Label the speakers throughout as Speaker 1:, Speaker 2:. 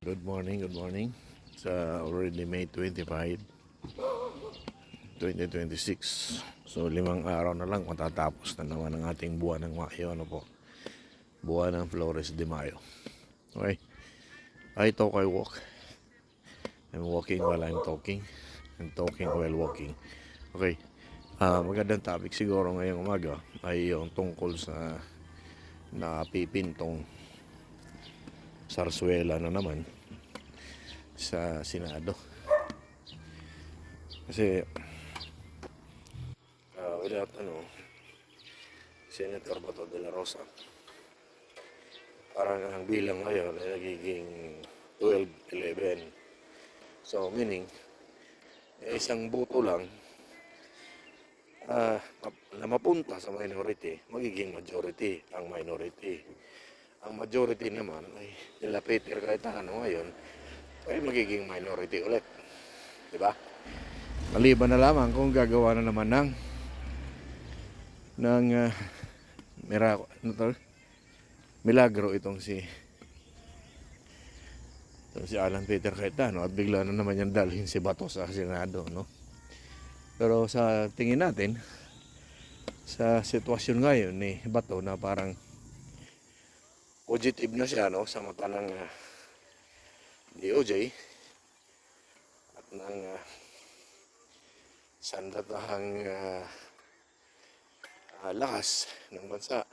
Speaker 1: Good morning, good morning. Sa already May 25, 2026. So 5 araw na lang matatapos na naman ang ating buwan ng Mayo. Ano po? Buwan ng Flores de Mayo. Okay. I talk, I walk. I'm walking while I'm talking. I'm talking while walking. Okay. Magandang topic siguro ngayong umaga ay yung tungkol sa napipintong sarsuela na naman sa Senado. Kasi without Senator Bato de la Rosa, parang ang bilang ngayon ay nagiging 12, 11. So meaning, isang boto lang na mapunta sa minority, magiging majority ang minority. Ang majority naman ay nila Peter Cayetano ngayon ay magiging minority ulit. Diba? Maliban na lamang kung gagawa na naman ng milagro itong si Alan Peter Cayetano at bigla na naman yan dalhin si Bato sa Senado, no? Pero sa tingin natin, sa sitwasyon ngayon ni Bato na parang positive na siya, no, sa mata ng DOJ at ng sandatahang lakas ng bansa,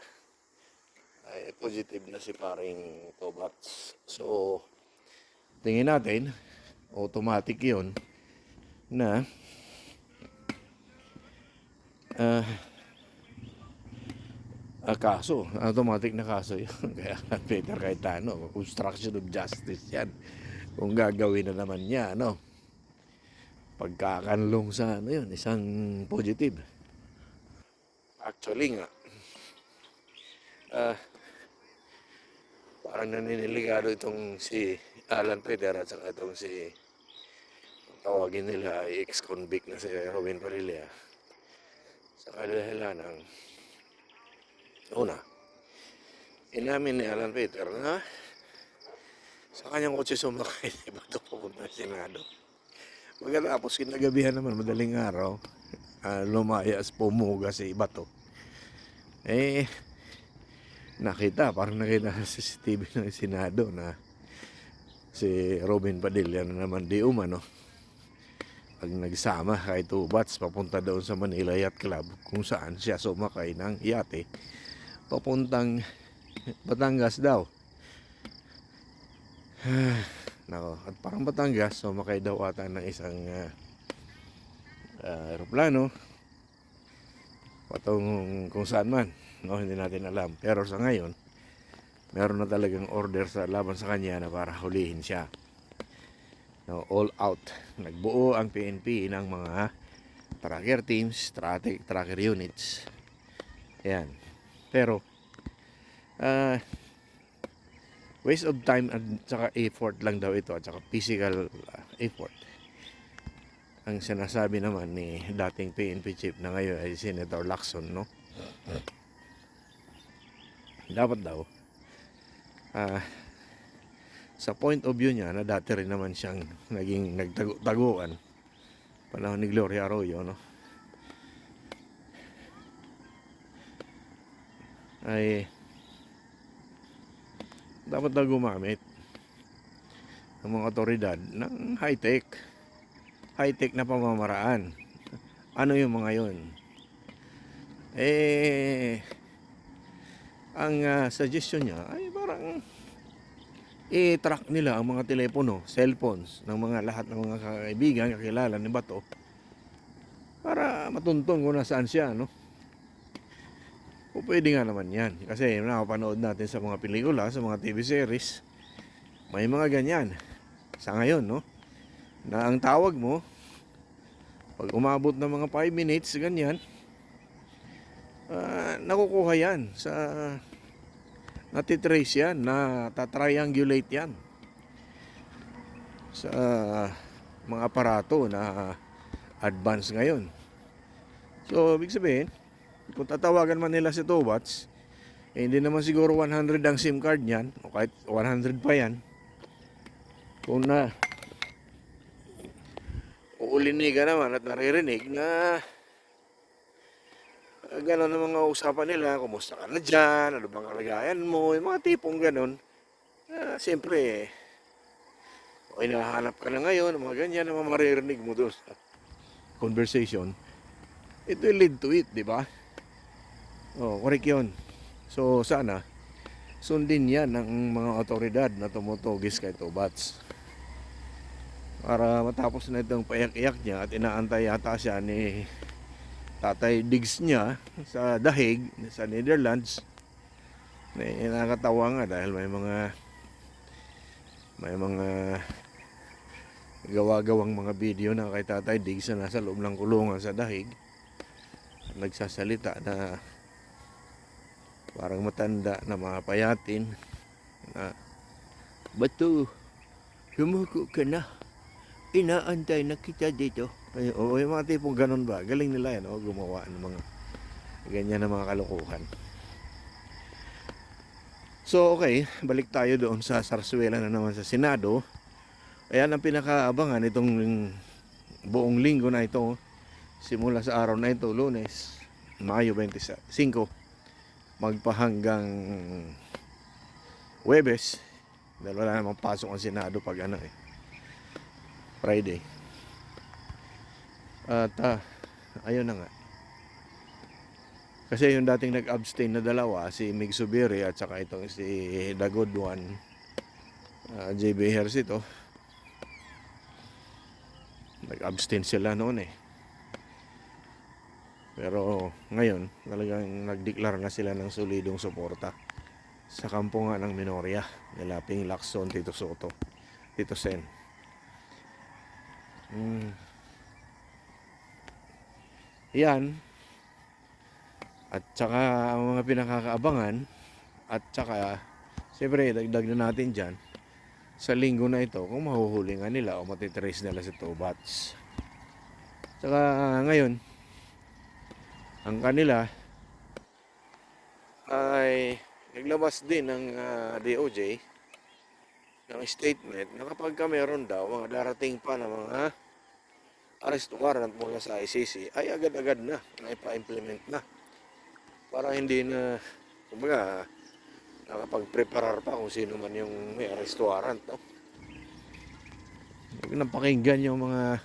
Speaker 1: ay positive na si paring Tobats. So tingin natin automatic yon na kaso, automatic na kaso yun. Kaya Peter Cayetano, obstruction of justice yan kung gagawin na naman niya, no? Pagkakanlong sa yun, isang positive. Actually nga, parang naniniligado itong si Alan Peter at saka itong si tawagin nila ay ex-convict na si Robin Padilla sa kadahilan ng una, inamin ni Alan Peter na sa kanyang kotse sumakay si Bato papunta sa Senado. Pagkatapos kinagabihan naman madaling araw, lumayas pumuga si Bato. Parang nakita sa CCTV ng Senado na si Robin Padilla na naman di umano pag nagsama kay Tubats papunta doon sa Manila Yacht Club kung saan siya sumakay ng yate papuntang Batangas daw. Nako, at parang Batangas sumakay daw ata ng isang aeroplano patungong kung saan man, no, hindi natin alam. Pero sa ngayon, meron na talagang order sa laban sa kanya na para hulihin siya. No, all out. Nagbuo ang PNP ng mga tracker teams, tracker units. Ayan. Pero waste of time at saka effort lang daw ito at saka physical effort. Ang sinasabi naman ni dating PNP chief na ngayon ay Senator Lacson, no? Dapat daw sa point of view niya na dati rin naman siyang naging nagtaguan panahon ni Gloria Arroyo, no? Ay dapat daw gumamit ng mga otoridad ng high-tech na pamamaraan. Ano yung mga yun? Ang suggestion niya ay parang i-track nila ang mga telepono, cellphones ng mga lahat ng mga kaibigan, kakilala ni Bato para matuntun kung nasaan siya, no? O pwede nga naman yan kasi nakapanood natin sa mga pelikula, sa mga TV series, may mga ganyan sa ngayon, no? Na ang tawag mo pag umabot ng mga 5 minutes ganyan, nakukuha yan sa natitrace yan, natatriangulate yan sa mga aparato na advance ngayon. So ibig sabihin, kung tatawagan man nila si Tobats, hindi naman siguro 100 ang SIM card niyan o kahit 100 pa yan. Kung na uulinig ka naman at naririnig na gano'n ang mga usapan nila, kumusta ka na dyan, ano bang kalagayan mo, yung mga tipong gano'n. Siyempre, okay, nahanap ka na ngayon, mga ganyan, ang mga maririnig mo doon sa conversation. It will lead to it, di ba? Oh, correct yun. So, sana, sundin yan ng mga otoridad na tumutugis kay Tobats. Para matapos na itong payak-iyak niya at inaantay yata siya ni Tatay Diggs niya sa Dahig, sa Netherlands. Nakakatawa nga dahil may mga gawa-gawang mga video na kay Tatay Diggs na nasa loob ng kulungan sa Dahig. Nagsasalita na parang matanda na mapayatin na, "Bato, sumuko ka na. Inaantay na kita dito." Ay, oo, yung mga tipong ganun ba? Galing nila yan, oh, gumawa ng mga ganyan na mga kalokohan. So, okay, balik tayo doon sa Sarsuela na naman sa Senado. Ayan ang pinakaabangan itong buong linggo na ito. Simula sa araw na ito, Lunes, Mayo 25, magpahanggang Huwebes. Dahil wala namang pasok ang Senado pag Friday. At ayun na nga. Kasi yung dating nag-abstain na dalawa, si Mig Subiri at saka itong si The Good One, JB Hercito, nag-abstain sila noon eh. Pero ngayon, talagang nag-declare na sila ng solidong suporta sa kampo nga ng minorya nila Ping Lacson, Tito Soto, Tito Sen. Yan. At saka ang mga pinakakaabangan, at saka siyempre dagdag na natin dyan sa linggo na ito kung mahuhuli nga nila o matitrace nila si Tobats. Saka ngayon, ang kanila ay naglabas din ng DOJ ng statement na kapag meron daw mga darating pa na mga arrest warrant mula sa ICC ay agad-agad na ipa-implement na para hindi na, kumbaga, nakapag-preparar pa kung sino man yung may arrest warrant, no? Huwag nang pakinggan yung mga,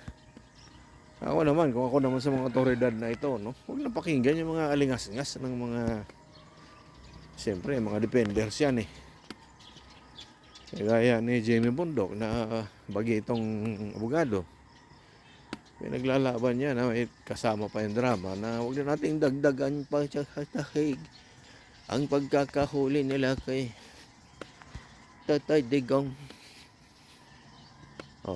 Speaker 1: ako naman, kung ako naman sa mga otoridad na ito, no? Huwag nang pakinggan yung mga alingas-ngas ng mga, siyempre, mga defenders yan eh. Kaya ni Jamie Bundok na bagitong abogado, pinaglalaban niya na may kasama pa yung drama na huwag na nating dagdagan pa sa Dahig ang pagkakahuli nila kay Tatay Digong.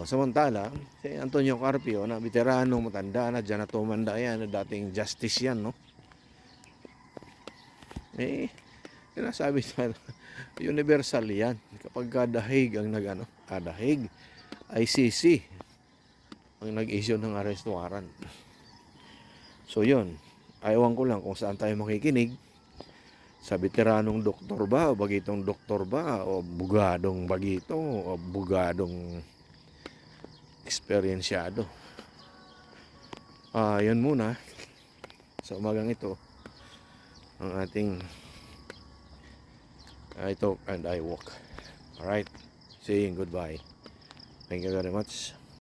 Speaker 1: Samantala, si Antonio Carpio na veterano, matanda na, dyan na tumanda yan, na dating justice yan, no? Sinasabi sa universal yan. Kapag Dahig ang Dahig, ICC ang nag-issue ng arrest warrant. So yun, ayawan ko lang kung saan tayo makikinig. Sa veteranong doktor ba, o bagitong doktor ba, o bugadong bagito, o bugadong eksperyensyado. Yun muna sa umagang ito ang ating I talk and I walk. Alright, saying goodbye. Thank you very much.